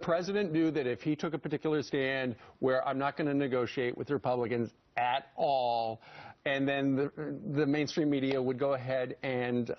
president knew that if he took a particular stand where I'm not going to negotiate with Republicans at all, and then the mainstream media would go ahead and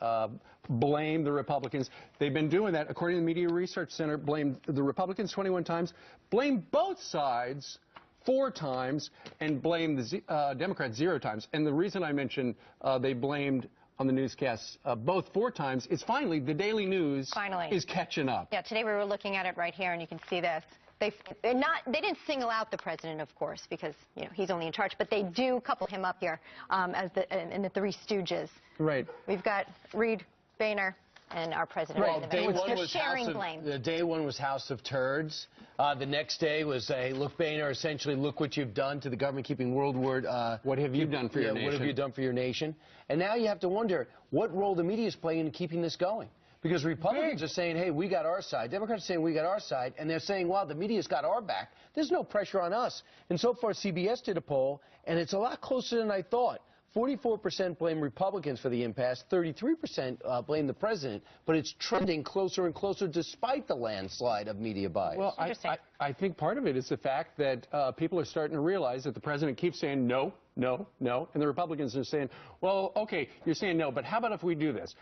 blame the Republicans. They've been doing that. According to the Media Research Center, blamed the Republicans 21 times, blamed both sides 4 times, and blamed the Democrats 0 times. And the reason I mentioned they blamed on the newscasts both 4 times is finally the Daily News is catching up. Yeah, today we were looking at it right here, and you can see this. They didn't single out the president, of course, because he's only in charge, but they do couple him up here as in the Three Stooges. Right. We've got Reid, Boehner, and our president. Well, day one was sharing blame. The day one was House of Turds. The next day was, hey, look, Boehner, essentially, look what you've done to the government, keeping world war. What have you done for your nation? What have you done for your nation? And now you have to wonder what role the media is playing in keeping this going. Because Republicans are saying, hey, we got our side. Democrats are saying we got our side. And they're saying, well, the media's got our back. There's no pressure on us. And so far, CBS did a poll, and it's a lot closer than I thought. 44% blame Republicans for the impasse, 33% blame the president, but it's trending closer and closer despite the landslide of media bias. Well, I think part of it is the fact that people are starting to realize that the president keeps saying no, no, no, and the Republicans are saying, well, okay, you're saying no, but how about if we do this?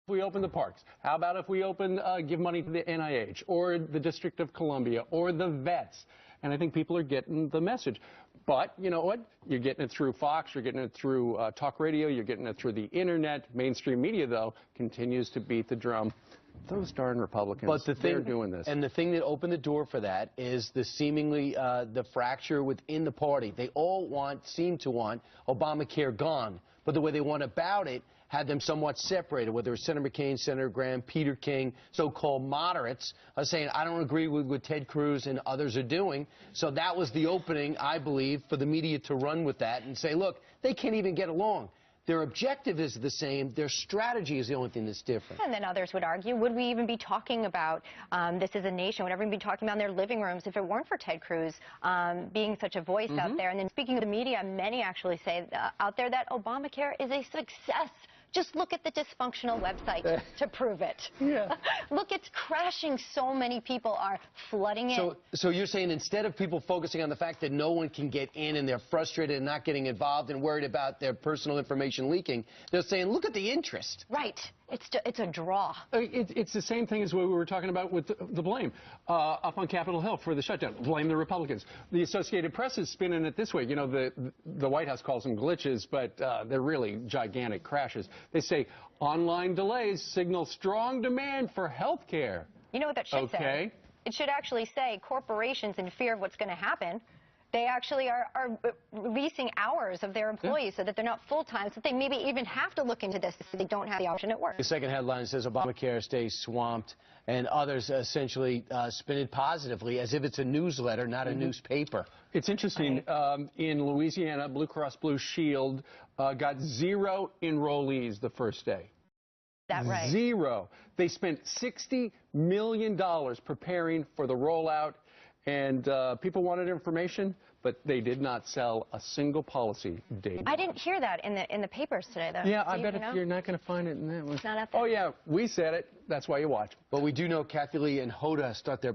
If we open the parks? How about if we give money to the NIH or the District of Columbia or the vets? And I think people are getting the message. But you know what? You're getting it through Fox, you're getting it through talk radio, you're getting it through the internet. Mainstream media, though, continues to beat the drum. Those darn Republicans, they're doing this. And the thing that opened the door for that is the seemingly the fracture within the party. They all seem to want Obamacare gone. But the way they went about it had them somewhat separated, whether it's Senator McCain, Senator Graham, Peter King, so-called moderates, saying, I don't agree with what Ted Cruz and others are doing. So that was the opening, I believe, for the media to run with that and say, look, they can't even get along. Their objective is the same. Their strategy is the only thing that's different. And then others would argue, would we even be talking about this as a nation? Would everyone be talking about in their living rooms if it weren't for Ted Cruz being such a voice out there? And then speaking of the media, many actually say out there that Obamacare is a success. Just look at the dysfunctional website to prove it. Yeah. Look, it's crashing. So many people are flooding it. So you're saying instead of people focusing on the fact that no one can get in and they're frustrated and not getting involved and worried about their personal information leaking, they're saying, look at the interest. Right. It's a draw. It's the same thing as what we were talking about with the blame up on Capitol Hill for the shutdown. Blame the Republicans. The Associated Press is spinning it this way. You know, the White House calls them glitches, but they're really gigantic crashes. They say online delays signal strong demand for health care. You know what that should say? It should actually say corporations, in fear of what's going to happen, they actually are releasing hours of their employees so that they're not full-time, so they maybe even have to look into this so they don't have the option at work. The second headline says Obamacare stays swamped, and others essentially spin it positively as if it's a newsletter, not a newspaper. It's interesting. In Louisiana, Blue Cross Blue Shield got 0 enrollees the first day. That right? 0. They spent $60 million preparing for the rollout. And people wanted information, but they did not sell a single policy data. I didn't hear that in the papers today, though. Yeah, I bet you're not going to find it in that one. It's not up there. Oh, yeah, we said it. That's why you watch. But we do know Kathy Lee and Hoda start their